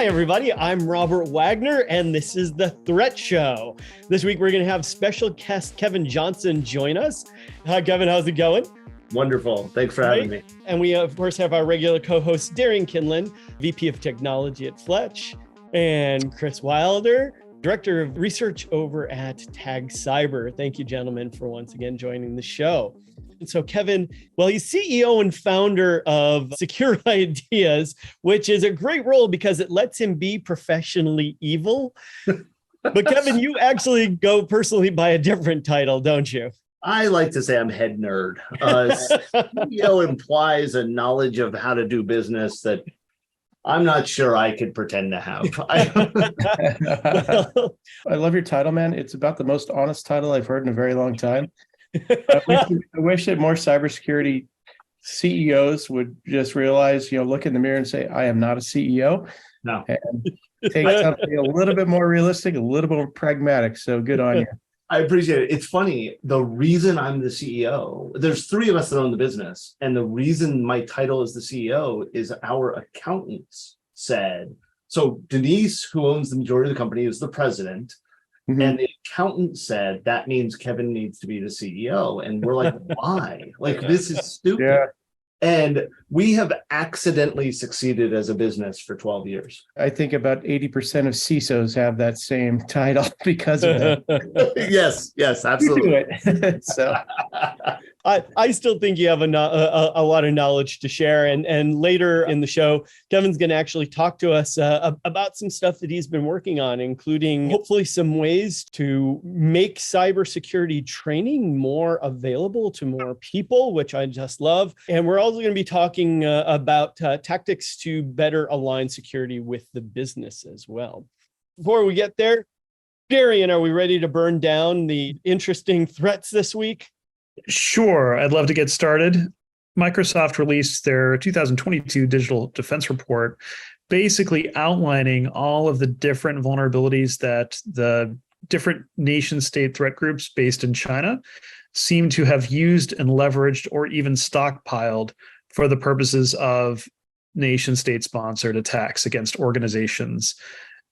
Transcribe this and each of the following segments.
Hi, everybody. I'm Robert Wagner, and this is The Threat Show. This week, we're going to have special guest Kevin Johnson join us. Hi, Kevin. How's it going? Wonderful. Thanks for having me. And we, of course, have our regular co-host, Darian Kinlan, VP of Technology at Fletch, and Chris Wilder, Director of Research over at Tag Cyber. Thank you, gentlemen, for once again joining the show. And so Kevin, well, he's CEO and founder of Secure Ideas, which is a great role because it lets him be professionally evil. But Kevin, you actually go personally by a different title, don't you? I like to say I'm head nerd. CEO implies a knowledge of how to do business that I'm not sure I could pretend to have. I love your title, man. It's about the most honest title I've heard in a very long time. I wish that more cybersecurity CEOs would just realize, look in the mirror and say, I am not a CEO. No. And take something a little bit more realistic, a little bit more pragmatic. So good on you. I appreciate it. It's funny. The reason I'm the CEO, there's three of us that own the business. And the reason my title is the CEO is our accountants said, so Denise, who owns the majority of the company, is the president. Mm-hmm. And the accountant said, that means Kevin needs to be the CEO. And we're like, why? This is stupid. Yeah. And we have accidentally succeeded as a business for 12 years. I think about 80% of CISOs have that same title because of that. Yes, absolutely. So I still think you have a lot of knowledge to share. And later in the show, Kevin's going to actually talk to us about some stuff that he's been working on, including hopefully some ways to make cybersecurity training more available to more people, which I just love. And we're also going to be talking about tactics to better align security with the business as well. Before we get there, Darian, are we ready to burn down the interesting threats this week? Sure, I'd love to get started. Microsoft released their 2022 Digital Defense Report, basically outlining all of the different vulnerabilities that the different nation-state threat groups based in China seem to have used and leveraged or even stockpiled for the purposes of nation-state sponsored attacks against organizations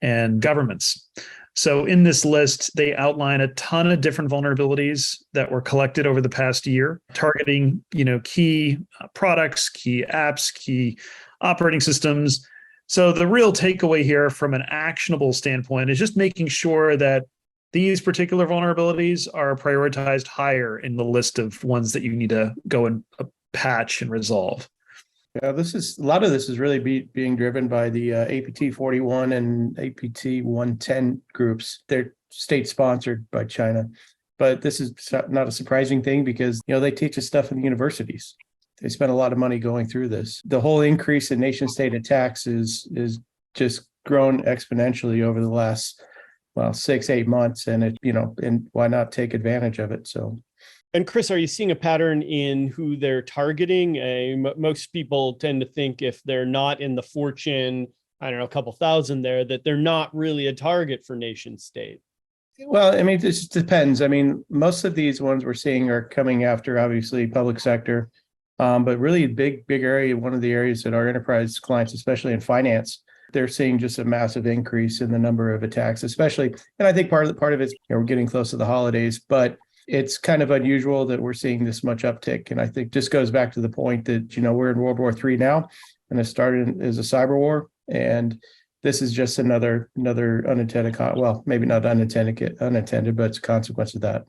and governments. So in this list, they outline a ton of different vulnerabilities that were collected over the past year, targeting, key products, key apps, key operating systems. So the real takeaway here from an actionable standpoint is just making sure that these particular vulnerabilities are prioritized higher in the list of ones that you need to go and patch and resolve. Yeah, a lot of this is really being driven by the APT 41 and APT 110 groups. They're state sponsored by China, but this is not a surprising thing because they teach us stuff in the universities. They spend a lot of money going through this. The whole increase in nation state attacks is just grown exponentially over the last 6-8 months, and and why not take advantage of it? So. And Chris, are you seeing a pattern in who they're targeting? Most people tend to think if they're not in the Fortune, a couple thousand there, that they're not really a target for nation state. Well, it just depends. Most of these ones we're seeing are coming after, obviously, public sector, but really big area, one of the areas that our enterprise clients, especially in finance, they're seeing just a massive increase in the number of attacks, especially, and I think part of it's, we're getting close to the holidays, but it's kind of unusual that we're seeing this much uptick. And I think just goes back to the point that, we're in World War III now, and it started as a cyber war. And this is just another unintended, maybe not unintended, but it's a consequence of that.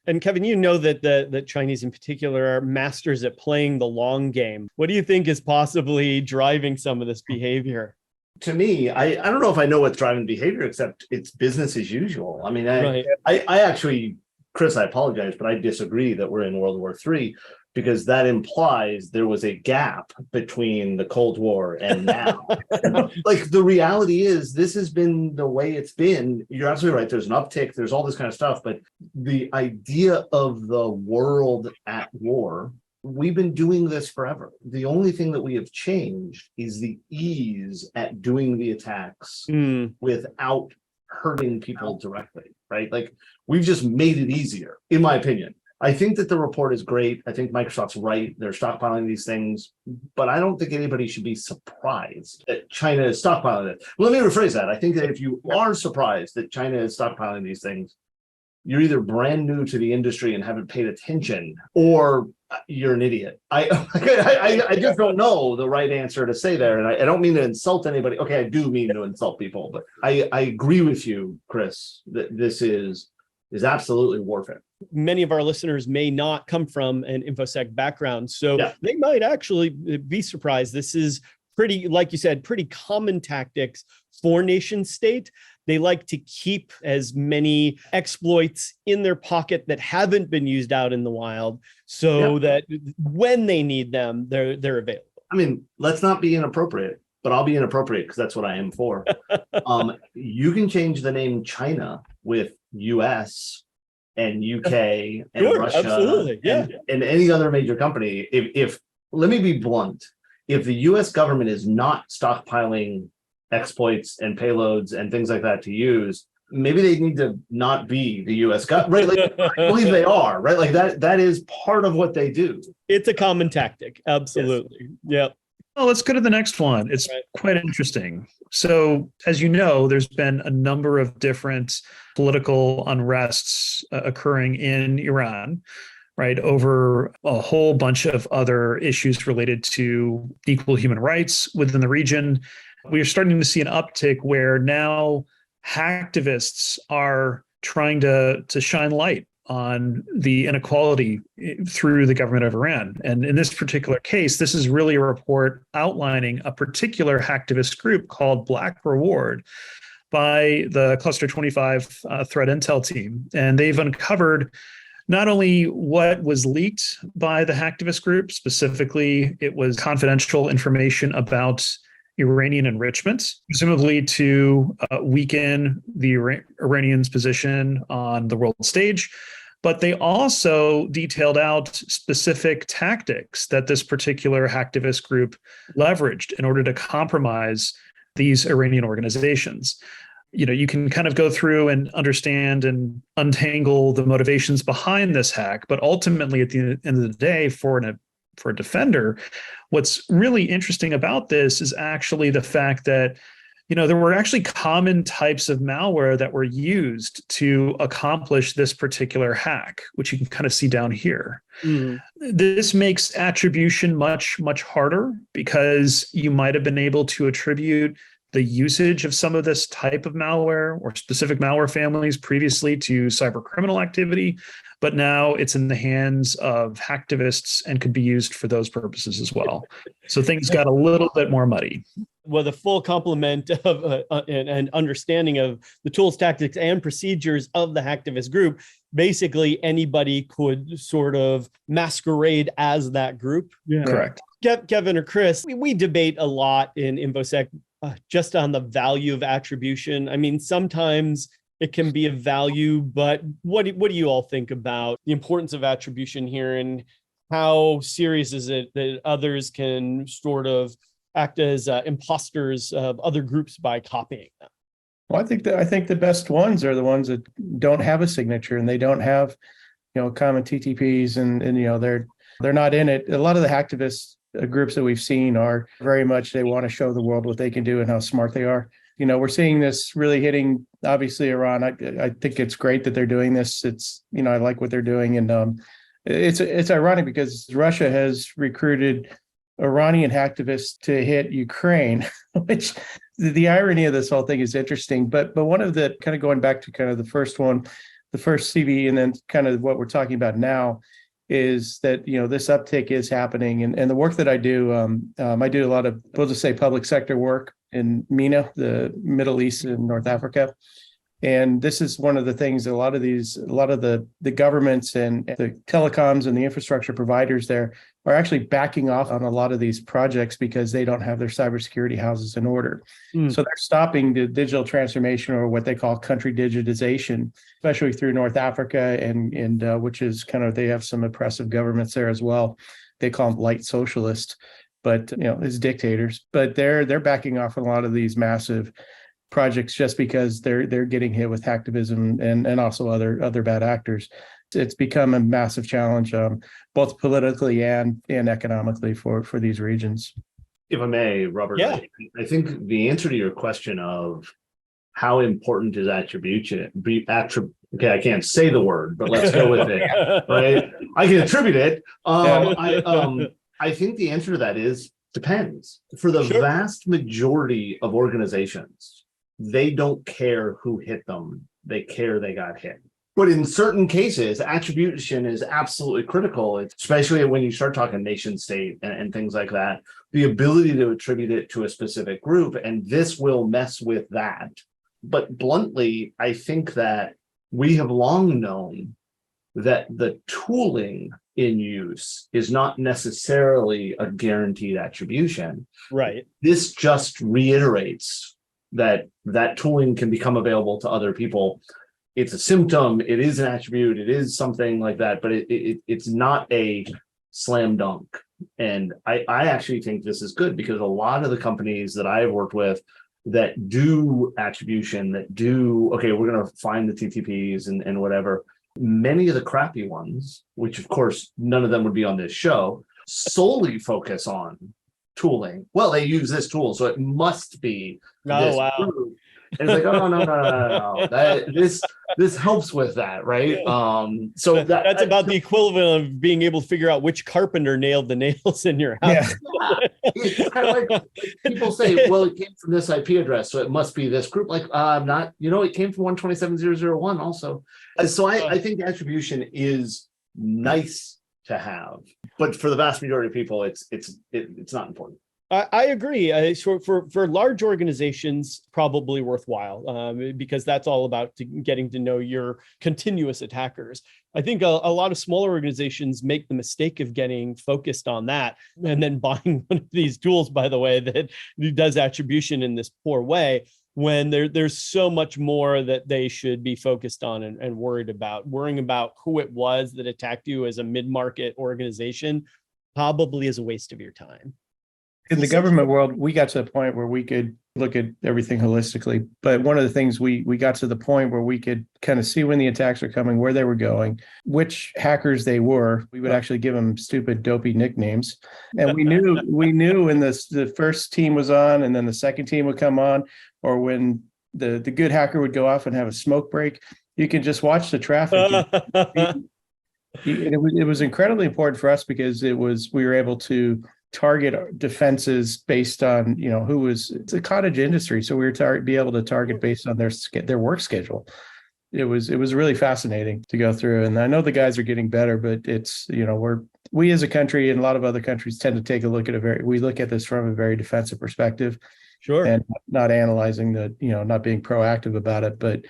And Kevin, that the Chinese in particular are masters at playing the long game. What do you think is possibly driving some of this behavior? To me, I don't know if I know what's driving behavior, except it's business as usual. I actually, Chris, I apologize, but I disagree that we're in World War III, because that implies there was a gap between the Cold War and now. The reality is this has been the way it's been. You're absolutely right. There's an uptick. There's all this kind of stuff. But the idea of the world at war, we've been doing this forever. The only thing that we have changed is the ease at doing the attacks without hurting people directly, right? We've just made it easier, in my opinion. I think that the report is great. I think Microsoft's right. They're stockpiling these things, but I don't think anybody should be surprised that China is stockpiling it. Let me rephrase that. I think that if you are surprised that China is stockpiling these things, you're either brand new to the industry and haven't paid attention, or you're an idiot. I just don't know the right answer to say there. And I don't mean to insult anybody. Okay, I do mean to insult people, but I agree with you, Chris, that this is absolutely warfare. Many of our listeners may not come from an InfoSec background, so they might actually be surprised. This is pretty, like you said, pretty common tactics for nation state. They like to keep as many exploits in their pocket that haven't been used out in the wild, so that when they need them, they're available. I mean, let's not be inappropriate, but I'll be inappropriate because that's what I am for. You can change the name China with US and UK and Russia, absolutely. And any other major company. If let me be blunt, if the US government is not stockpiling exploits and payloads and things like that to use, maybe they need to not be the US government, right? Like, I believe they are, right? Like that is part of what they do. It's a common tactic. Absolutely. Yep. Well, let's go to the next one. It's quite interesting. So, as you know, there's been a number of different political unrests occurring in Iran, right, over a whole bunch of other issues related to equal human rights within the region. We are starting to see an uptick where now hacktivists are trying to shine light on the inequality through the government of Iran. And in this particular case, this is really a report outlining a particular hacktivist group called Black Reward by the Cluster 25 threat intel team. And they've uncovered not only what was leaked by the hacktivist group, specifically, it was confidential information about Iranian enrichment, presumably to weaken the Iranians' position on the world stage. But they also detailed out specific tactics that this particular hacktivist group leveraged in order to compromise these Iranian organizations. You know, you can kind of go through and understand and untangle the motivations behind this hack, but ultimately, at the end of the day, for a defender, what's really interesting about this is actually the fact that, you know, there were actually common types of malware that were used to accomplish this particular hack, which you can kind of see down here. This makes attribution much, much harder because you might have been able to attribute the usage of some of this type of malware or specific malware families previously to cyber criminal activity, but now it's in the hands of hacktivists and could be used for those purposes as well. So things got a little bit more muddy. Well, the full complement of and understanding of the tools, tactics, and procedures of the hacktivist group, basically anybody could sort of masquerade as that group. Yeah. Correct. Kevin or Chris, we debate a lot in InfoSec just on the value of attribution. I mean, sometimes it can be of value, but what do you all think about the importance of attribution here, and how serious is it that others can sort of act as imposters of other groups by copying them? Well, I think the best ones are the ones that don't have a signature and they don't have, you know, common TTPs and you know, they're not in it. A lot of the hacktivist groups that we've seen are very much, they want to show the world what they can do and how smart they are. You know, we're seeing this really hitting, obviously, Iran. I think it's great that they're doing this. It's, you know, I like what they're doing. And it's ironic because Russia has recruited Iranian hacktivists to hit Ukraine, which the irony of this whole thing is interesting. But one of the, kind of going back to kind of the first one, the first CV, and then kind of what we're talking about now, is that, you know, this uptick is happening. And the work that I do a lot of, we'll just say, public sector work in MENA, the Middle East and North Africa. And this is one of the things that a lot of the governments and the telecoms and the infrastructure providers there are actually backing off on a lot of these projects because they don't have their cybersecurity houses in order. So they're stopping the digital transformation, or what they call country digitization, especially through North Africa and which is kind of, they have some oppressive governments there as well. They call them light socialist, but, you know, it's dictators. But they're backing off on a lot of these massive projects just because they're getting hit with hacktivism and also other bad actors. It's become a massive challenge, both politically and economically for these regions. If I may, Robert, Yeah. I think the answer to your question of how important is attribution, okay, I can't say the word, but let's go with it, right? I can attribute it. I think the answer to that is depends. For the Sure. vast majority of organizations, they don't care who hit them. They care they got hit. But in certain cases, attribution is absolutely critical, especially when you start talking nation state and things like that. The ability to attribute it to a specific group, and this will mess with that. But bluntly, I think that we have long known that the tooling in use is not necessarily a guaranteed attribution. Right. This just reiterates that tooling can become available to other people. It's a symptom, it is an attribute, it is something like that, but it's not a slam dunk. And I actually think this is good because a lot of the companies that I've worked with that do attribution, that do, okay, we're going to find the TTPs and whatever, many of the crappy ones, which of course, none of them would be on this show, solely focus on tooling. Well, they use this tool, so it must be this group. And it's like, oh, no. This helps with that, right? So that's about the equivalent of being able to figure out which carpenter nailed the nails in your house. Yeah. It's kind of like people say, well, it came from this IP address, so it must be this group. Like, not, it came from 127.0.0.1 also. So I think attribution is nice to have, but for the vast majority of people, it's not important. I agree. For large organizations, probably worthwhile because that's all about getting to know your continuous attackers. I think a lot of smaller organizations make the mistake of getting focused on that and then buying one of these tools, by the way, that does attribution in this poor way, when there's so much more that they should be focused on and worrying about who it was that attacked you as a mid-market organization probably is a waste of your time. In the government world, we got to the point where we could look at everything holistically. But one of the things we got to the point where we could kind of see when the attacks are coming, where they were going, which hackers they were. We would actually give them stupid, dopey nicknames. And we knew when the first team was on and then the second team would come on, or when the good hacker would go off and have a smoke break. You can just watch the traffic. It was incredibly important for us because we were able to target defenses based on it's a cottage industry, so we were be able to target based on their work schedule. It was really fascinating to go through, and I know the guys are getting better, but it's we as a country and a lot of other countries tend to take a look at we look at this from a very defensive perspective, sure, and not analyzing not being proactive about it, but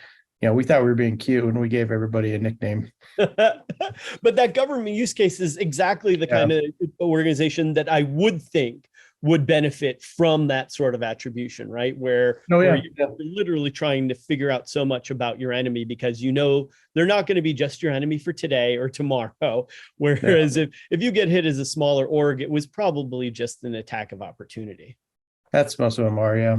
we thought we were being cute when we gave everybody a nickname. But that government use case is exactly the kind of organization that I would think would benefit from that sort of attribution, right? Where you're literally trying to figure out so much about your enemy because they're not going to be just your enemy for today or tomorrow. Whereas if you get hit as a smaller org, it was probably just an attack of opportunity. That's most of them are, yeah.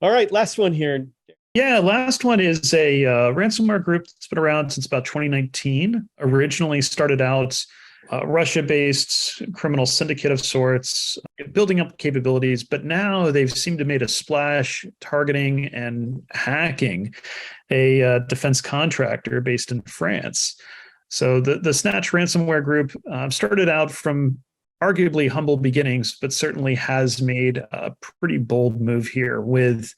All right, last one here. Yeah, last one is a ransomware group that's been around since about 2019. Originally started out Russia-based criminal syndicate of sorts, building up capabilities, but now they've seemed to made a splash targeting and hacking a defense contractor based in France. So the Snatch ransomware group started out from arguably humble beginnings, but certainly has made a pretty bold move here with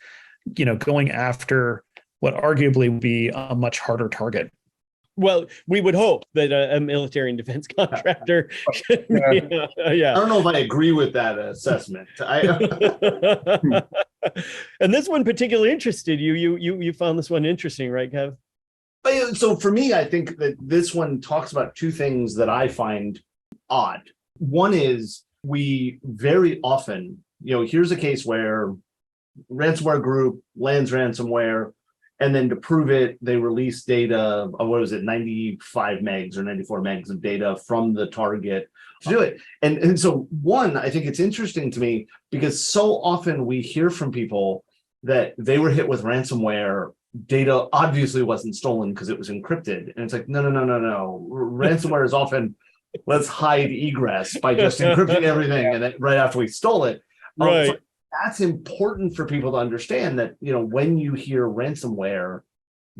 going after what arguably would be a much harder target. Well, we would hope that a military and defense contractor. I don't know if I agree with that assessment. And this one particularly interested you. You found this one interesting, right, Kev? So for me, I think that this one talks about two things that I find odd. One is we very often, here's a case where ransomware group lands ransomware, and then to prove it, they release data of 95 megs or 94 megs of data from the target to do it. And so one, I think it's interesting to me because so often we hear from people that they were hit with ransomware. Data obviously wasn't stolen because it was encrypted. And it's like, no. Ransomware is often, let's hide egress by just encrypting everything. And then right after we stole it. Right. So that's important for people to understand that, when you hear ransomware,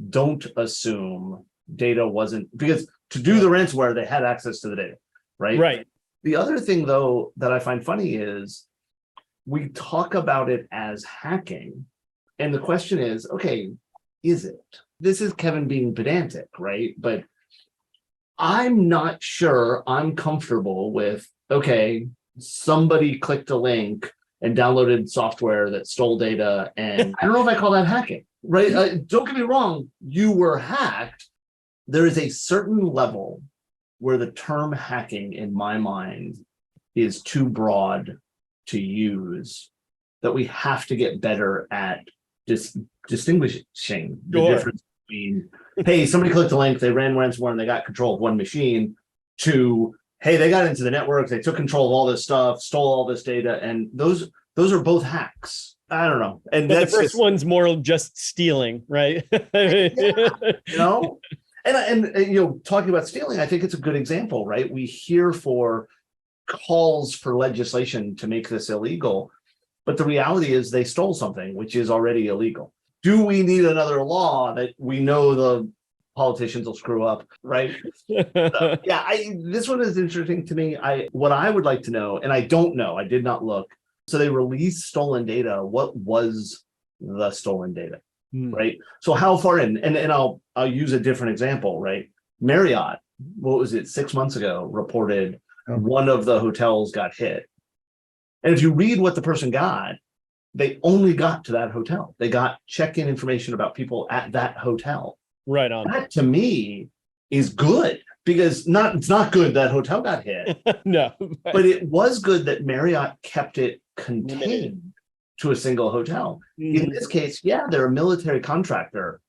don't assume data wasn't, because to do the ransomware, they had access to the data, right? Right. The other thing, though, that I find funny is we talk about it as hacking. And the question is, okay, is it? This is Kevin being pedantic, right? But I'm not sure I'm comfortable with, okay, somebody clicked a link and downloaded software that stole data. And I don't know if I call that hacking, right? Don't get me wrong, you were hacked. There is a certain level where the term hacking, in my mind, is too broad to use, that we have to get better at distinguishing the difference between, hey, somebody clicked a link, they ran ransomware and they got control of one machine, to, hey, they got into the network, they took control of all this stuff, stole all this data, and those are both hacks. I don't know. And but the first one's more just stealing, right? And talking about stealing, I think it's a good example, right? We hear for calls for legislation to make this illegal, but the reality is they stole something which is already illegal. Do we need another law that we know the politicians will screw up, right? This one is interesting to me. What I would like to know, and I don't know, I did not look. So they released stolen data. What was the stolen data? Right. So how far in, and I'll use a different example, right? Marriott, what was it, 6 months ago, reported one of the hotels got hit. And if you read what the person got, they only got to that hotel. They got check-in information about people at that hotel. Right on. That to me is good, because it's not good that hotel got hit. No. But it was good that Marriott kept it contained to a single hotel. In this case, they're a military contractor,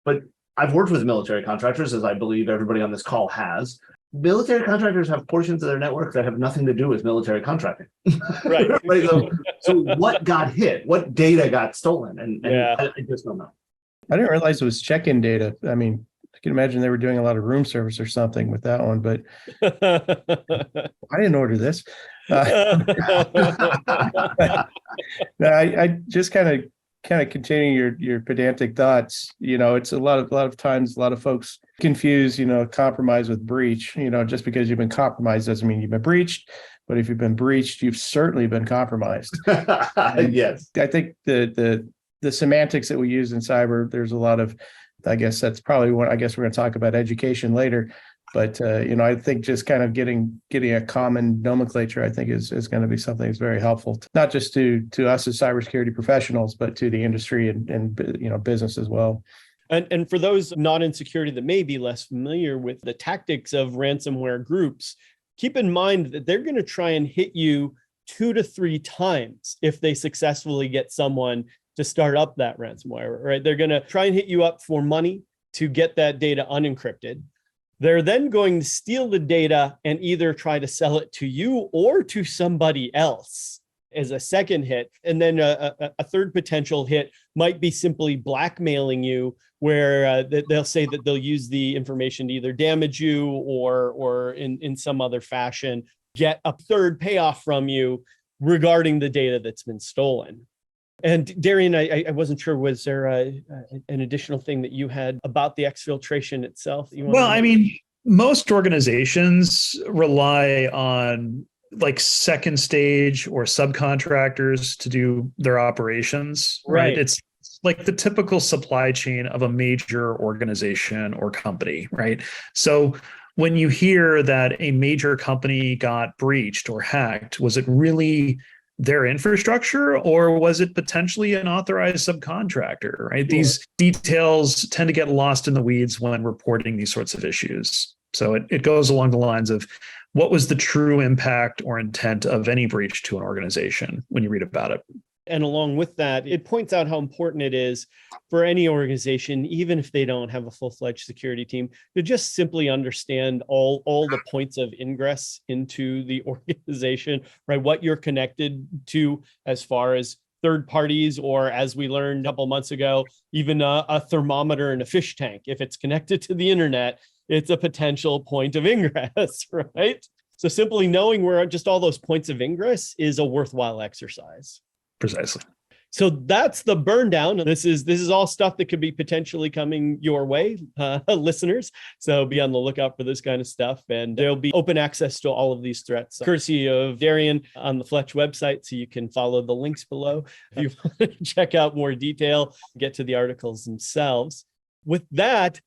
but I've worked with military contractors, as I believe everybody on this call has. Military contractors have portions of their network that have nothing to do with military contracting. Right. So what got hit? What data got stolen? And I just don't know. I didn't realize it was check-in data. I mean, I can imagine they were doing a lot of room service or something with that one, but I didn't order this. I just kind of continuing your pedantic thoughts. It's a lot of times a lot of folks confuse compromise with breach. Just because you've been compromised doesn't mean you've been breached, but if you've been breached, you've certainly been compromised. Yes, I think the semantics that we use in cyber, there's a lot of, I guess that's probably what, I guess we're going to talk about education later. But, I think just kind of getting a common nomenclature, I think is going to be something that's very helpful, not just to us as cybersecurity professionals, but to the industry and business as well. And for those not in security that may be less familiar with the tactics of ransomware groups, keep in mind that they're going to try and hit you 2 to 3 times if they successfully get someone to start up that ransomware, right? They're going to try and hit you up for money to get that data unencrypted. They're then going to steal the data and either try to sell it to you or to somebody else as a second hit. And then a third potential hit might be simply blackmailing you, where they'll say that they'll use the information to either damage you or in some other fashion get a third payoff from you regarding the data that's been stolen. And Darian, I wasn't sure, was there an additional thing that you had about the exfiltration itself? Most organizations rely on like second stage or subcontractors to do their operations, right? It's like the typical supply chain of a major organization or company, right? So when you hear that a major company got breached or hacked, was it really their infrastructure, or was it potentially an authorized subcontractor, right? Sure. These details tend to get lost in the weeds when reporting these sorts of issues. So it goes along the lines of what was the true impact or intent of any breach to an organization when you read about it. And along with that, it points out how important it is for any organization, even if they don't have a full-fledged security team, to just simply understand all the points of ingress into the organization, right? What you're connected to as far as third parties, or as we learned a couple months ago, even a thermometer in a fish tank. If it's connected to the internet, it's a potential point of ingress, right? So simply knowing where just all those points of ingress is a worthwhile exercise. Precisely. So that's the burn down. This is all stuff that could be potentially coming your way, listeners. So be on the lookout for this kind of stuff. And there'll be open access to all of these threats, courtesy of Darian on the Fletch website. So you can follow the links below if you want to check out more detail, get to the articles themselves. With that,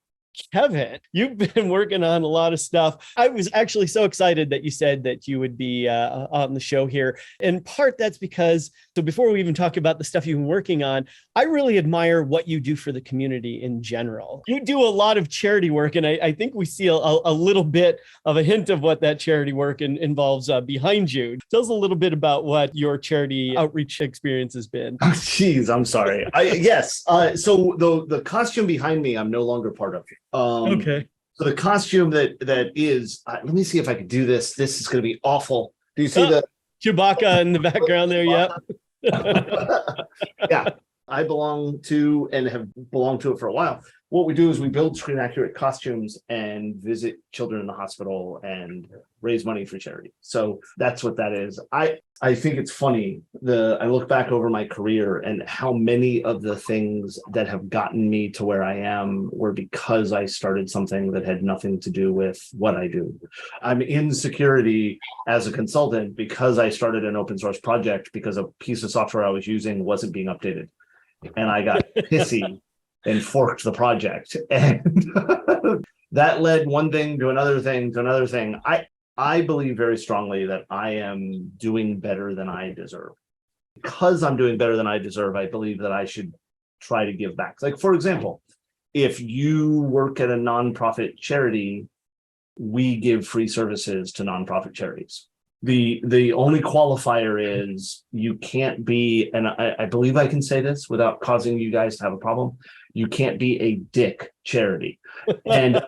Kevin, you've been working on a lot of stuff. I was actually so excited that you said that you would be on the show here. In part, that's because, so before we even talk about the stuff you've been working on, I really admire what you do for the community in general. You do a lot of charity work, and I think we see a little bit of a hint of what that charity work involves behind you. Tell us a little bit about what your charity outreach experience has been. Oh, geez, I'm sorry. Yes. So the costume behind me, I'm no longer part of. Okay. So the costume that is, let me see if I can do this. This is going to be awful. Do you see the Chewbacca in the background there? Yep. Yeah, I belong to and have belonged to it for a while. What we do is we build screen accurate costumes and visit children in the hospital and raise money for charity. So that's what that is. I think it's funny. I look back over my career and how many of the things that have gotten me to where I am were because I started something that had nothing to do with what I do. I'm in security as a consultant because I started an open source project because a piece of software I was using wasn't being updated. And I got pissy and forked the project. And that led one thing to another thing to another thing. I believe very strongly that I am doing better than I deserve. Because I'm doing better than I deserve, I believe that I should try to give back. Like, for example, if you work at a nonprofit charity, we give free services to nonprofit charities. The only qualifier is you can't be, and I believe I can say this without causing you guys to have a problem, you can't be a dick charity. And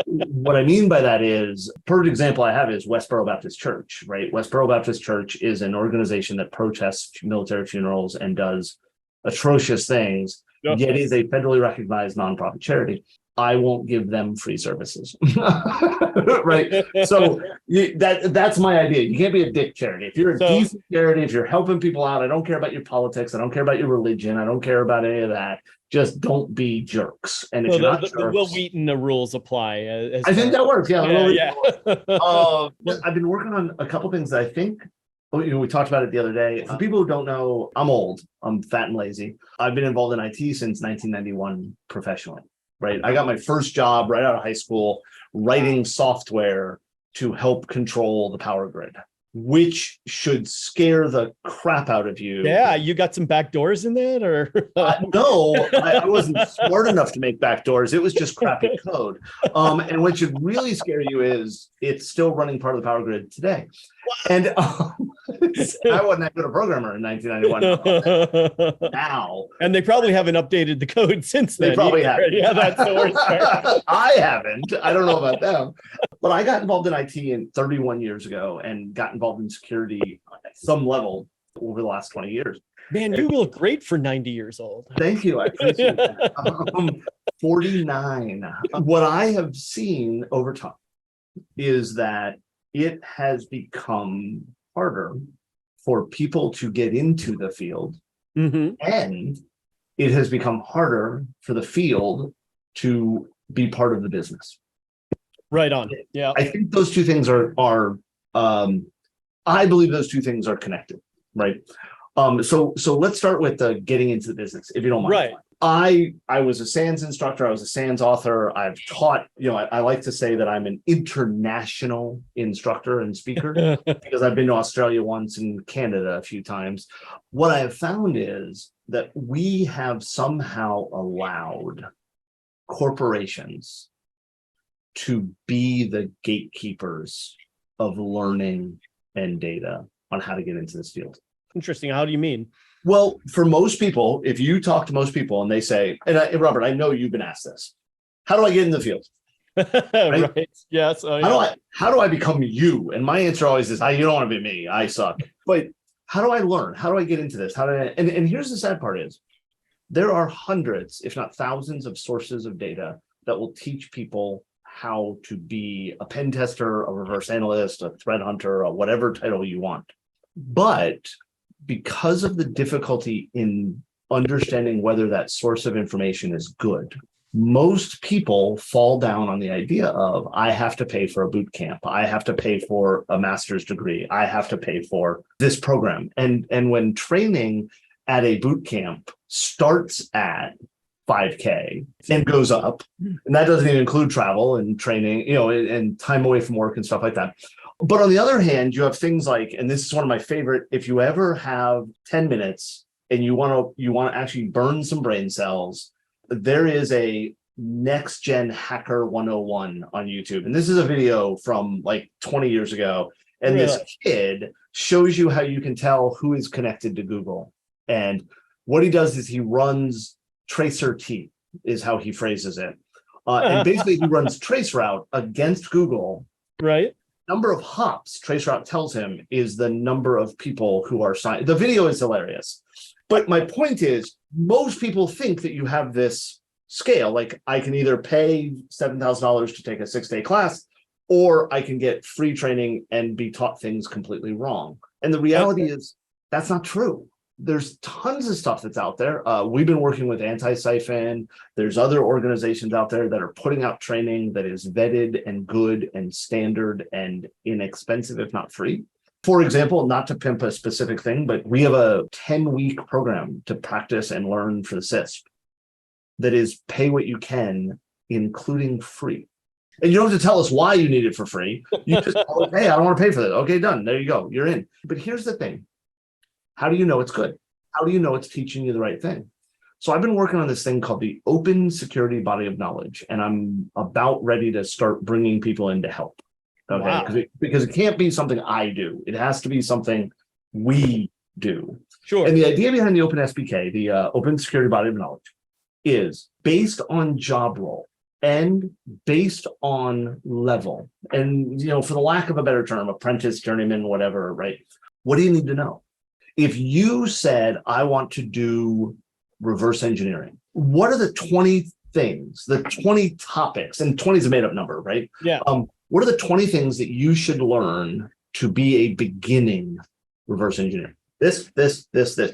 what I mean by that is, perfect example I have is Westboro Baptist Church, right? Westboro Baptist Church is an organization that protests military funerals and does atrocious things, yet is a federally recognized nonprofit charity. I won't give them free services. Right. So that's my idea. You can't be a dick charity. If you're a decent charity, if you're helping people out, I don't care about your politics. I don't care about your religion. I don't care about any of that. Just don't be jerks. And if you're not jerks, the Will Wheaton rules apply. I think that works. Yeah. Yeah. I've been working on a couple things that I think, we talked about it the other day. For people who don't know, I'm old. I'm fat and lazy. I've been involved in IT since 1991 professionally. Right. I got my first job right out of high school writing software to help control the power grid, which should scare the crap out of you. Yeah, you got some back doors in that, or no, I wasn't smart enough to make back doors. It was just crappy code. And what should really scare you is it's still running part of the power grid today. And I wasn't that good a programmer in 1991. Now, and they probably haven't updated the code since then. They probably haven't. Yeah, that's the worst part. I haven't. I don't know about them. But I got involved in IT 31 years ago and got involved in security at some level over the last 20 years. Man, you look great for 90 years old. Thank you. I appreciate that. 49. What I have seen over time is that it has become harder for people to get into the field, and it has become harder for the field to be part of the business. Right on. Yeah. I think those two things are I believe those two things are connected, right? So let's start with the getting into the business, if you don't mind. Right. I was a SANS instructor. I was a SANS author. I've taught, I like to say that I'm an international instructor and speaker because I've been to Australia once and Canada a few times. What I have found is that we have somehow allowed corporations to be the gatekeepers of learning and data on how to get into this field. Interesting. How do you mean? Well, for most people, if you talk to most people and they say, and Robert, I know you've been asked this, how do I get in the field? Right. Yes. Oh, yeah. How do I become you? And my answer always is, you don't want to be me. I suck. But how do I learn? How do I get into this? And here's the sad part is there are hundreds, if not thousands of sources of data that will teach people how to be a pen tester, a reverse analyst, a threat hunter, or whatever title you want. But because of the difficulty in understanding whether that source of information is good, most people fall down on the idea of, I have to pay for a boot camp. I have to pay for a master's degree. I have to pay for this program. And when training at a boot camp starts at $5K and goes up, and that doesn't even include travel and training, and time away from work and stuff like that. But on the other hand, you have things like, and this is one of my favorite, if you ever have 10 minutes and you want to actually burn some brain cells, there is a Next Gen Hacker 101 on YouTube. And this is a video from like 20 years ago. And really? This kid shows you how you can tell who is connected to Google. And what he does is he runs TracerT, is how he phrases it. And basically he runs traceroute against Google. Right. Number of hops traceroute tells him is the number of people who are signed. The video is hilarious. But my point is, most people think that you have this scale, like I can either pay $7,000 to take a 6-day class, or I can get free training and be taught things completely wrong. And the reality is that's not true. There's tons of stuff that's out there. We've been working with Anti-Siphon. There's other organizations out there that are putting out training that is vetted and good and standard and inexpensive, if not free. For example, not to pimp a specific thing, but we have a 10-week program to practice and learn for the CISP that is pay what you can, including free. And you don't have to tell us why you need it for free. You just, hey, I don't want to pay for that. Okay, done. There you go. You're in. But here's the thing. How do you know it's good? How do you know it's teaching you the right thing? So I've been working on this thing called the Open Security Body of Knowledge, and I'm about ready to start bringing people in to help. Okay, wow. Because it can't be something I do. It has to be something we do. Sure. And the idea behind the Open SBK, the Open Security Body of Knowledge, is based on job role and based on level. And, for the lack of a better term, apprentice, journeyman, whatever, right? What do you need to know? If you said, I want to do reverse engineering, what are the 20 things, the 20 topics, and 20 is a made up number, right? Yeah. What are the 20 things that you should learn to be a beginning reverse engineer? This. The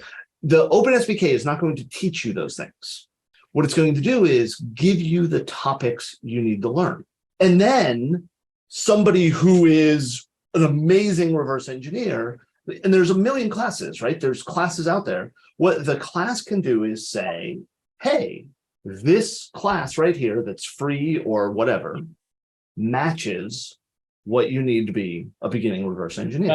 Open SBK is not going to teach you those things. What it's going to do is give you the topics you need to learn. And then somebody who is an amazing reverse engineer, and there's a million classes, right? There's classes out there. What the class can do is say, hey, this class right here that's free or whatever matches what you need to be a beginning reverse engineer.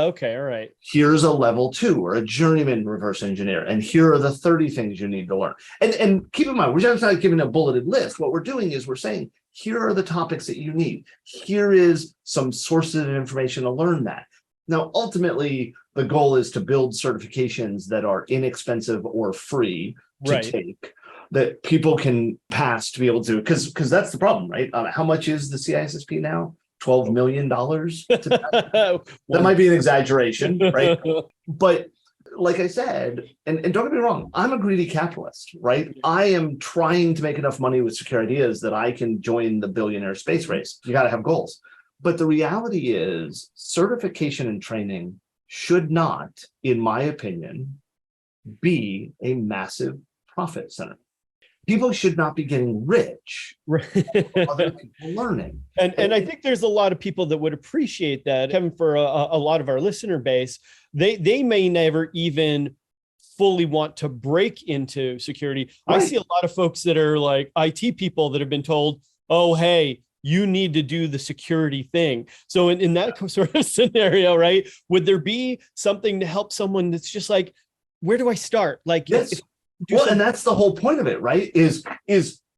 Okay, all right. Here's a level 2 or a journeyman reverse engineer, and here are the 30 things you need to learn. And keep in mind, we're just not giving a bulleted list. What we're doing is we're saying, here are the topics that you need. Here is some sources of information to learn that. Now, ultimately, the goal is to build certifications that are inexpensive or free to take, that people can pass to be able to, because that's the problem, right? How much is the CISSP now? $12 million? That might be an exaggeration, right? But like I said, and don't get me wrong, I'm a greedy capitalist, right? I am trying to make enough money with secure ideas that I can join the billionaire space race. You got to have goals. But the reality is certification and training should not, in my opinion, be a massive profit center. People should not be getting rich. Other people learning. And I think there's a lot of people that would appreciate that. Kevin, for a lot of our listener base, they may never even fully want to break into security. Right. I see a lot of folks that are like IT people that have been told, oh, hey, you need to do the security thing. So in that sort of scenario, right, would there be something to help someone that's just like, where do I start? Like, yes. And that's the whole point of it, right? Is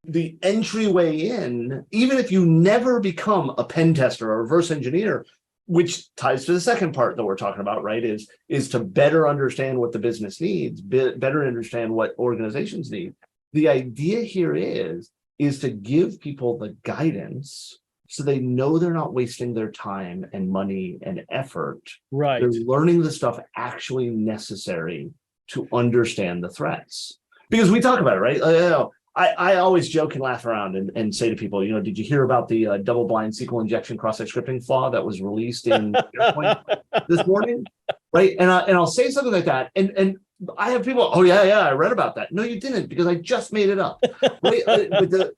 the entryway in, even if you never become a pen tester or a reverse engineer, which ties to the second part that we're talking about, right? Is to better understand what the business needs, better understand what organizations need. The idea here is to give people the guidance So they know they're not wasting their time and money and effort. Right. They're learning the stuff actually necessary to understand the threats. Because we talk about it, right? I always joke and laugh around and say to people, did you hear about the double-blind SQL injection cross-site scripting flaw that was released in SharePoint this morning? Right. And I'll say something like that. And I have people, oh, yeah, I read about that. No, you didn't, because I just made it up. Right? But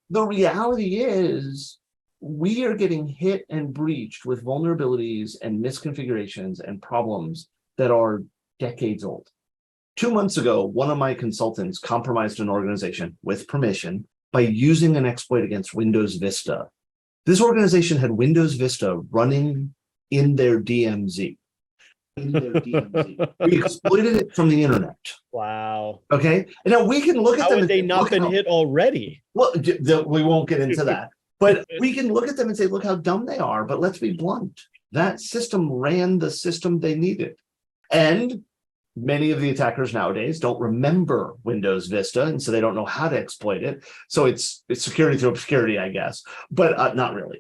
the reality is we are getting hit and breached with vulnerabilities and misconfigurations and problems that are decades old. 2 months ago, one of my consultants compromised an organization with permission by using an exploit against Windows Vista. This organization had Windows Vista running in their DMZ. We exploited it from the internet. Wow. Okay. And now we can look at How them. Had they not been hit already? Well, we won't get into that. But we can look at them and say, look how dumb they are. But let's be blunt. That system ran the system they needed. And many of the attackers nowadays don't remember Windows Vista, and so they don't know how to exploit it. So it's security through obscurity, I guess, but not really.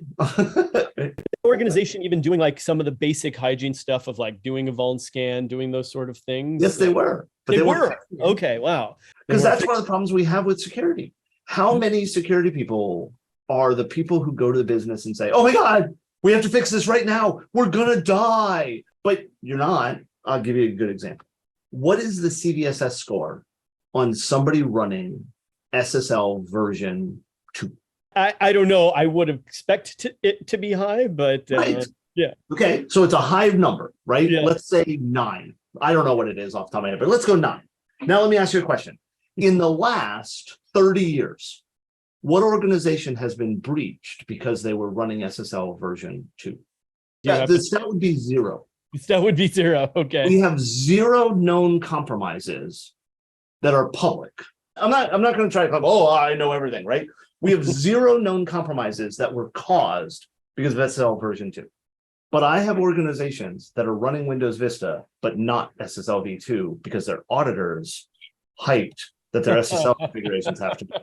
Organization even doing like some of the basic hygiene stuff of like doing a vuln scan, doing those sort of things? Yes, they were. But they were. Okay, wow. Because that's one of the problems we have with security. How many security people are the people who go to the business and say, oh my God, we have to fix this right now. We're going to die. But you're not. I'll give you a good example. What is the CVSS score on somebody running SSL version 2? I don't know. I would expect it to be high, but right. Yeah. Okay, so it's a high number, right? Yeah. Let's say 9. I don't know what it is off the top of my head, but let's go 9. Now let me ask you a question. In the last 30 years, what organization has been breached because they were running SSL version 2? Yeah, that would be 0. That would be 0. Okay. We have 0 known compromises that are public. I'm not going to try to claim, oh, I know everything, right? We have 0 known compromises that were caused because of SSL version 2. But I have organizations that are running Windows Vista, but not SSL v2 because their auditors hyped that their SSL configurations have to be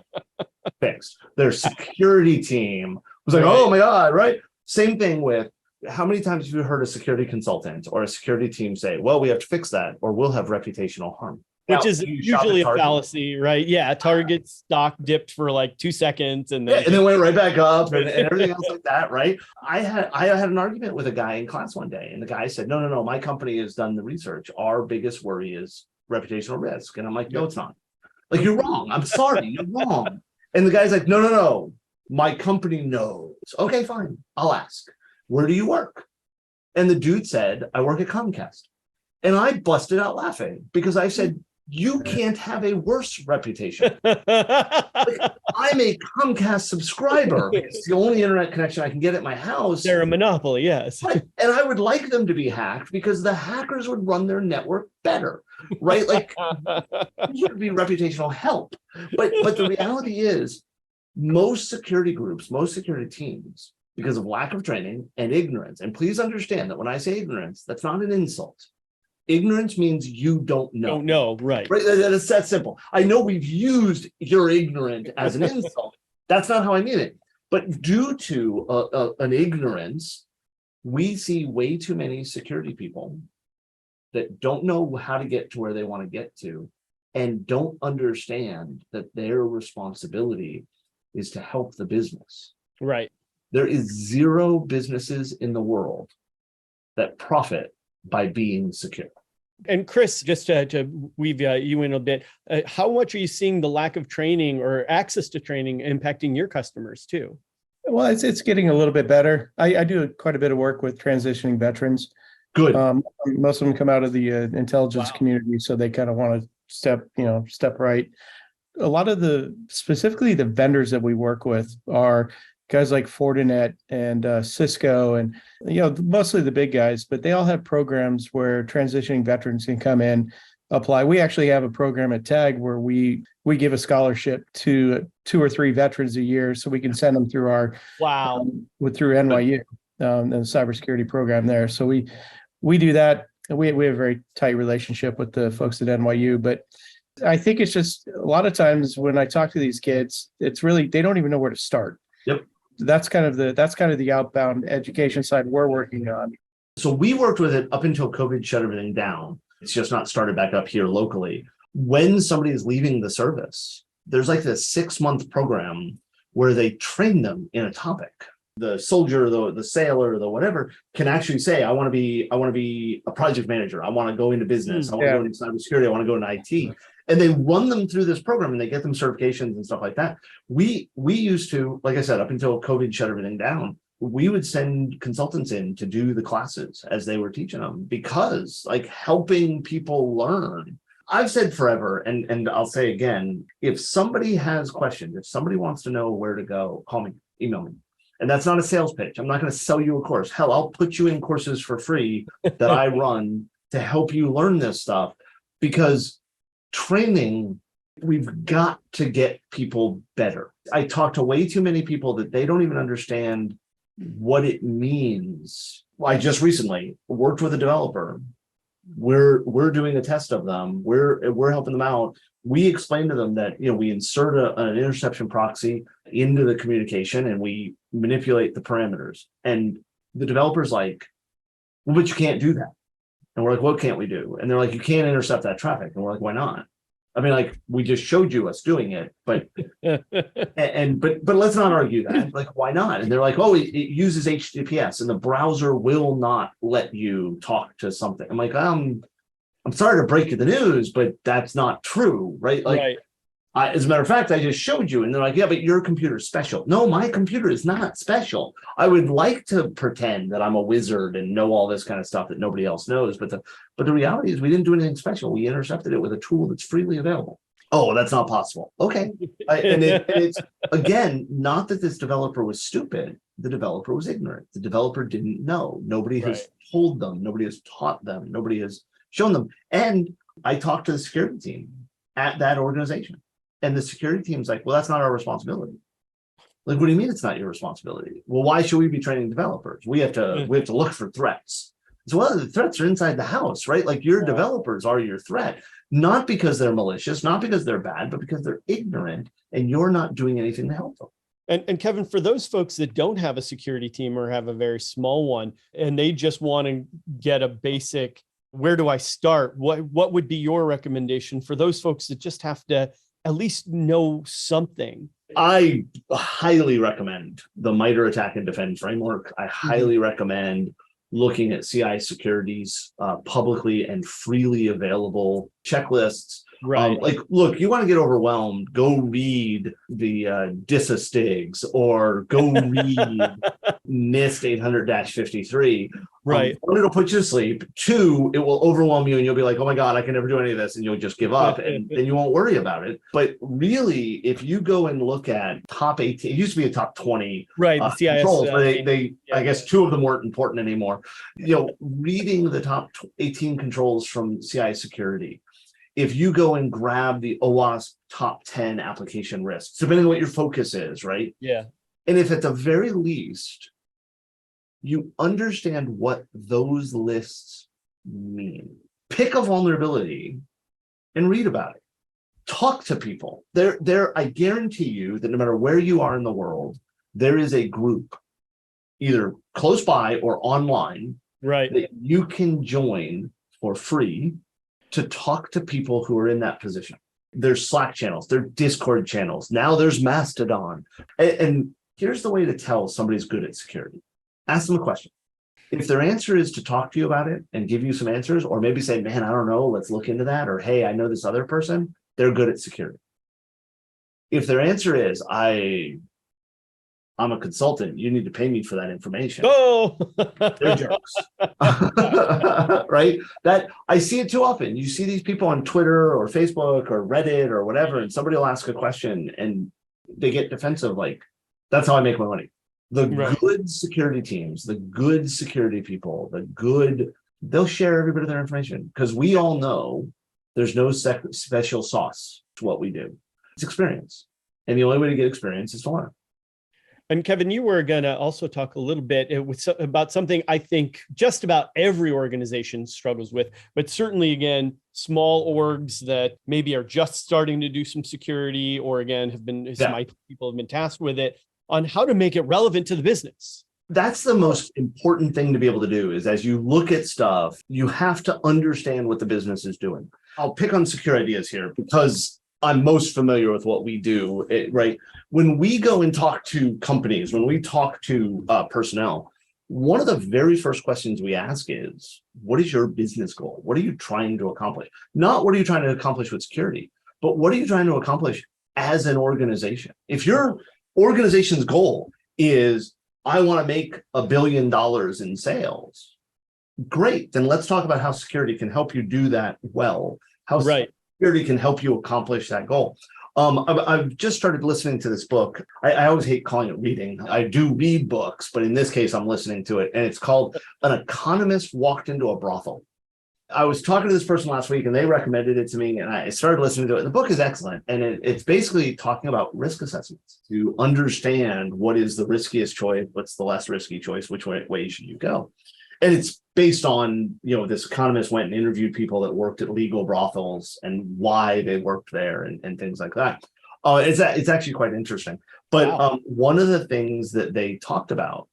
fixed. Their security team was like, oh my God, right? Same thing with, how many times have you heard a security consultant or a security team say, well, we have to fix that or we'll have reputational harm? Which is usually a fallacy, right? Yeah, Target stock dipped for like 2 seconds and then went right back up and everything else like that, right? I had an argument with a guy in class one day, and the guy said, no, my company has done the research. Our biggest worry is reputational risk. And I'm like, no, it's not. Like, you're wrong. I'm sorry, you're wrong. And the guy's like, no, my company knows. Okay, fine, I'll ask. Where do you work? And the dude said, I work at Comcast. And I busted out laughing because I said, you can't have a worse reputation. Like, I'm a Comcast subscriber. It's the only internet connection I can get at my house. They're a monopoly, yes. Right. And I would like them to be hacked because the hackers would run their network better, right? Like, it would be reputational help. But the reality is, most security groups, most security teams, because of lack of training and ignorance, and please understand that when I say ignorance, that's not an insult. Ignorance means you don't know. Don't know, right. Right. It's that simple. I know we've used "you're ignorant" as an insult. That's not how I mean it. But due to an ignorance, we see way too many security people that don't know how to get to where they want to get to and don't understand that their responsibility is to help the business. Right. There is 0 businesses in the world that profit by being secure. And Chris, just to weave you in a bit, how much are you seeing the lack of training or access to training impacting your customers too? Well, it's getting a little bit better. I do quite a bit of work with transitioning veterans. Good. Most of them come out of the intelligence community, so they kind of want to step right. A lot of specifically the vendors that we work with are guys like Fortinet and Cisco and, mostly the big guys, but they all have programs where transitioning veterans can come in, apply. We actually have a program at TAG where we give a scholarship to 2 or 3 veterans a year, so we can send them through our through NYU and the cybersecurity program there. So we do that. We have a very tight relationship with the folks at NYU, but I think it's just a lot of times when I talk to these kids, it's really, they don't even know where to start. Yep. that's kind of the outbound education side we're working on. So we worked with it up until COVID shut everything down. It's just not started back up here locally. When somebody is leaving the service, there's like this 6-month program where they train them in a topic. The soldier, the sailor, the whatever can actually say, I want to be a project manager. I want to go into business. I want to go into cybersecurity. I want to go into IT. And they run them through this program and they get them certifications and stuff like that. We used to, like I said, up until COVID shut everything down, we would send consultants in to do the classes as they were teaching them, because like helping people learn. I've said forever, and I'll say again, if somebody has questions, if somebody wants to know where to go, call me, email me. And that's not a sales pitch. I'm not going to sell you a course. Hell, I'll put you in courses for free that I run to help you learn this stuff, because training, we've got to get people better. I talk to way too many people that they don't even understand what it means. I just recently worked with a developer. We're doing a test of them. We're helping them out. We explain to them that, we insert an interception proxy into the communication and we manipulate the parameters. And the developer's like, well, but you can't do that. And we're like, what can't we do? And they're like, you can't intercept that traffic. And we're like, why not? I mean, like, we just showed you us doing it, but but let's not argue that. Like, why not? And they're like, oh, it uses HTTPS and the browser will not let you talk to something. I'm like, I'm sorry to break you the news, but that's not true, right? Like, right. As a matter of fact, I just showed you, and they're like, yeah, but your computer's special. No, my computer is not special. I would like to pretend that I'm a wizard and know all this kind of stuff that nobody else knows, but the reality is we didn't do anything special. We intercepted it with a tool that's freely available. Oh, that's not possible. Okay. And it's, again, not that this developer was stupid. The developer was ignorant. The developer didn't know. Nobody has told them. Nobody has taught them. Nobody has shown them. And I talked to the security team at that organization. And the security team's like, well, that's not our responsibility. Like, what do you mean it's not your responsibility? Well, why should we be training developers? We have to look for threats. So, well, the threats are inside the house, right? Like, your developers are your threat, not because they're malicious, not because they're bad, but because they're ignorant and you're not doing anything to help them. And Kevin, for those folks that don't have a security team or have a very small one, and they just want to get a basic, where do I start? What would be your recommendation for those folks that just have to at least know something? I highly recommend the MITRE Attack and Defend framework. I highly recommend looking at CI Security's publicly and freely available checklists. Right. Like, look, you want to get overwhelmed, go read the DISA-STIGs or go read NIST 800-53. Right. One, it'll put you to sleep. Two, it will overwhelm you and you'll be like, oh my God, I can never do any of this. And you'll just give up and then you won't worry about it. But really, if you go and look at top 18, it used to be a top 20 right, the CIS, controls, but I guess 2 of them weren't important anymore. Reading the top 18 controls from CI Security, if you go and grab the OWASP top 10 application risks, depending on what your focus is, right? Yeah. And if at the very least, you understand what those lists mean, pick a vulnerability and read about it. Talk to people. I guarantee you that no matter where you are in the world, there is a group, either close by or online, right, that you can join for free to talk to people who are in that position. There's Slack channels, there's Discord channels. Now there's Mastodon. And here's the way to tell somebody's good at security. Ask them a question. If their answer is to talk to you about it and give you some answers, or maybe say, man, I don't know, let's look into that. Or, hey, I know this other person, they're good at security. If their answer is, I'm a consultant, you need to pay me for that information. Oh, they're jerks. Right? That I see it too often. You see these people on Twitter or Facebook or Reddit or whatever, and somebody will ask a question and they get defensive, like, that's how I make my money. The good security teams, the good security people, they'll share every bit of their information, because we all know there's no special sauce to what we do. It's experience. And the only way to get experience is to learn. And Kevin, you were going to also talk a little bit about something I think just about every organization struggles with, but certainly, again, small orgs that maybe are just starting to do some security, or again, some IT people have been tasked with it. on how to make it relevant to the business. That's the most important thing to be able to do is as you look at stuff, you have to understand what the business is doing. I'll pick on secure ideas here because I'm most familiar with what we do, right? When we go and talk to companies, when we talk to personnel, one of the very first questions we ask is, what is your business goal? What are you trying to accomplish? Not what are you trying to accomplish with security, but what are you trying to accomplish as an organization? If your organization's goal is, I want to make $1 billion in sales, great. Then let's talk about how security can help you do that well. How security can help you accomplish that goal. I've just started listening to this book. I always hate calling it reading. I do read books, but in this case, I'm listening to it. And it's called An Economist Walked into a Brothel. I was talking to this person last week and they recommended it to me and I started listening to it. The book is excellent. And it's basically talking about risk assessments to understand what is the riskiest choice, what's the less risky choice, which way should you go? And it's based on, this economist went and interviewed people that worked at legal brothels and why they worked there and things like that. It's actually quite interesting. But wow. One of the things that they talked about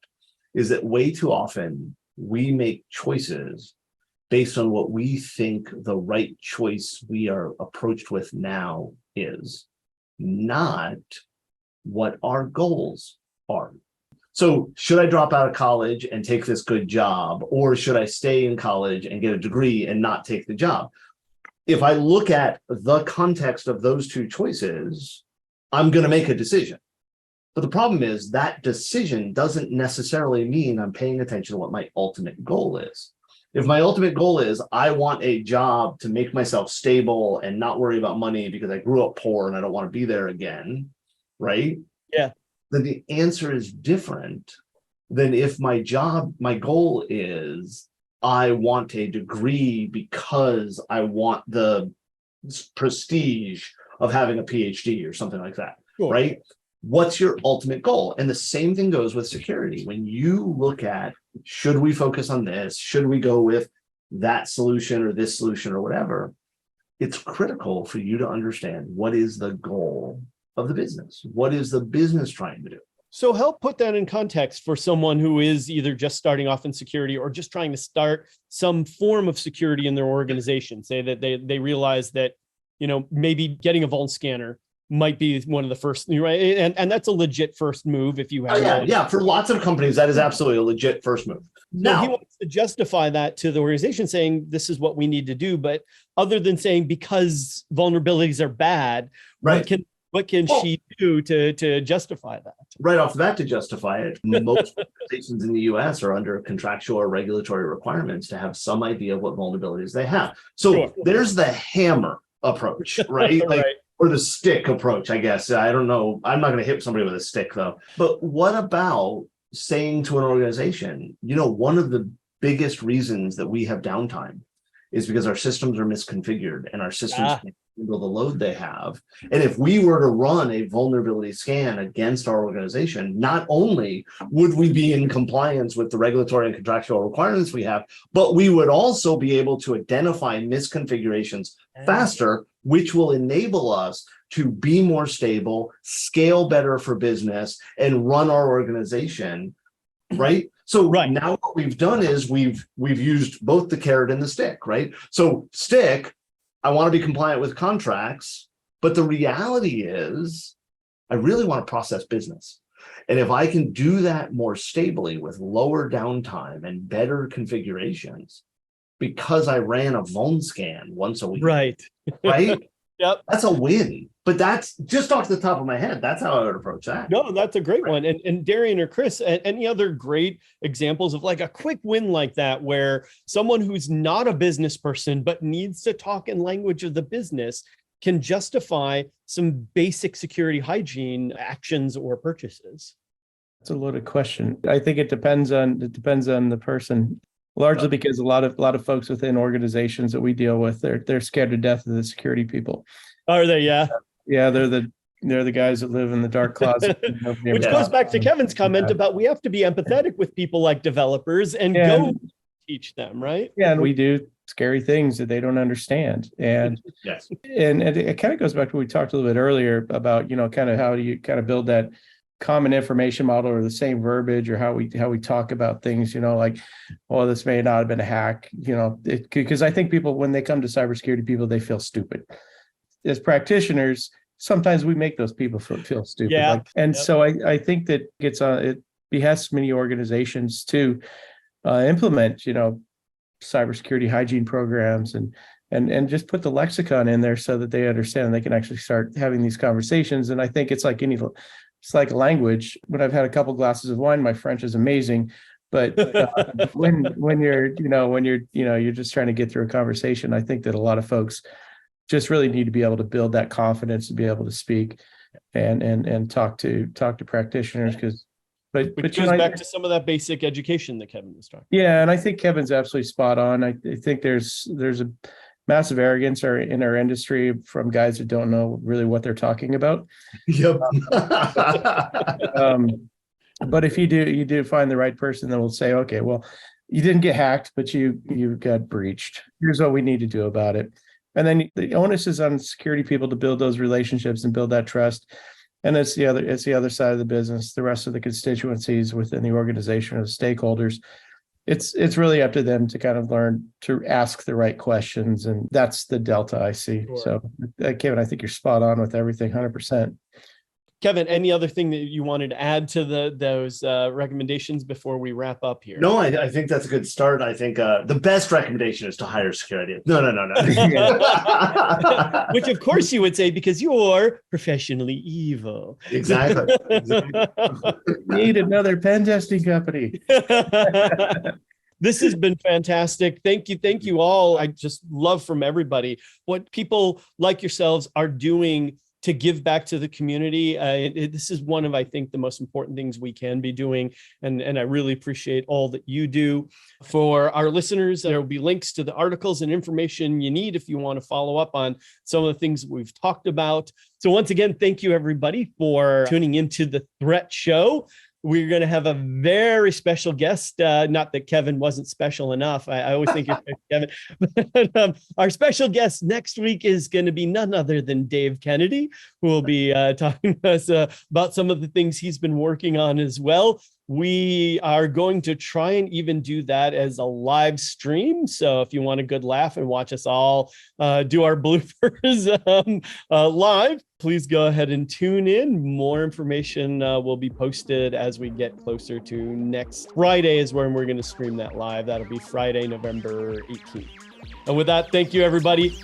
is that way too often we make choices based on what we think the right choice we are approached with now is, not what our goals are. So should I drop out of college and take this good job, or should I stay in college and get a degree and not take the job? If I look at the context of those two choices, I'm going to make a decision. But the problem is that decision doesn't necessarily mean I'm paying attention to what my ultimate goal is. If my ultimate goal is I want a job to make myself stable and not worry about money because I grew up poor and I don't want to be there again, right? Yeah. Then the answer is different than if my goal is I want a degree because I want the prestige of having a PhD or something like that, sure. Right? What's your ultimate goal? And the same thing goes with security. When you look at, should we focus on this? Should we go with that solution or this solution or whatever? It's critical for you to understand what is the goal of the business. What is the business trying to do? So help put that in context for someone who is either just starting off in security or just trying to start some form of security in their organization. Say that they realize that, maybe getting a vuln scanner might be one of the first, right? And that's a legit first move if you have. Yeah. For lots of companies, that is absolutely a legit first move. Now he wants to justify that to the organization, saying this is what we need to do. But other than saying because vulnerabilities are bad, right? What can she do to justify that? Right off the bat, to justify it, most organizations in the US are under contractual or regulatory requirements to have some idea of what vulnerabilities they have. So sure. There's the hammer approach, right? Right. Or the stick approach, I guess. I don't know. I'm not going to hit somebody with a stick, though. But what about saying to an organization, one of the biggest reasons that we have downtime is because our systems are misconfigured and our systems can't handle the load they have. And if we were to run a vulnerability scan against our organization, not only would we be in compliance with the regulatory and contractual requirements we have, but we would also be able to identify misconfigurations faster, which will enable us to be more stable, scale better for business, and run our organization, right? So now what we've done is we've used both the carrot and the stick, right? So stick, I want to be compliant with contracts, but the reality is I really want to process business. And if I can do that more stably with lower downtime and better configurations, because I ran a vuln scan once a week, right? Yep. That's a win. But that's just off the top of my head. That's how I would approach that. No, that's a great one. And Darian or Chris, any other great examples of like a quick win like that, where someone who's not a business person, but needs to talk in language of the business can justify some basic security hygiene actions or purchases? That's a loaded question. I think it depends on the person. Largely because a lot of folks within organizations that we deal with, they're scared to death of the security people. Are they? Yeah. Yeah, they're the guys that live in the dark closet. Which goes back to Kevin's comment about we have to be empathetic with people like developers and go teach them, right? Yeah, and we do scary things that they don't understand. And yes. And it kind of goes back to what we talked a little bit earlier about, kind of how do you kind of build that common information model or the same verbiage or how we talk about things, like, oh, this may not have been a hack, because I think people, when they come to cybersecurity people, they feel stupid. As practitioners, sometimes we make those people feel stupid. Yeah. So I think that it behests many organizations to implement, cybersecurity hygiene programs and just put the lexicon in there so that they understand and they can actually start having these conversations. And I think it's like a language. When I've had a couple glasses of wine, my French is amazing. But when you're just trying to get through a conversation, I think that a lot of folks just really need to be able to build that confidence to be able to speak and talk to practitioners But goes back to some of that basic education that Kevin was talking. Yeah, and I think Kevin's absolutely spot on. I think there's a massive arrogance in our industry from guys that don't know really what they're talking about. Yep. But if you do find the right person that will say, okay, well, you didn't get hacked, but you got breached. Here's what we need to do about it. And then the onus is on security people to build those relationships and build that trust. And it's the other side of the business, the rest of the constituencies within the organization or the stakeholders. It's really up to them to kind of learn to ask the right questions. And that's the delta I see. Sure. So Kevin, I think you're spot on with everything, 100%. Kevin, any other thing that you wanted to add to those recommendations before we wrap up here? No, I think that's a good start. I think the best recommendation is to hire security. No. Which of course you would say because you're professionally evil. Exactly. Need another pen testing company. This has been fantastic. Thank you all. I just love from everybody what people like yourselves are doing to give back to the community. This is one of, I think, the most important things we can be doing. And I really appreciate all that you do. For our listeners, there will be links to the articles and information you need if you want to follow up on some of the things we've talked about. So once again, thank you everybody for tuning into the Threat Show. We're going to have a very special guest. Not that Kevin wasn't special enough. I always think you're Kevin. But, our special guest next week is going to be none other than Dave Kennedy, who will be talking to us about some of the things he's been working on as well. We are going to try and even do that as a live stream. So if you want a good laugh and watch us all do our bloopers live, please go ahead and tune in. More information will be posted as we get closer to next Friday is when we're going to stream that live. That'll be Friday, November 18th. And with that, thank you, everybody.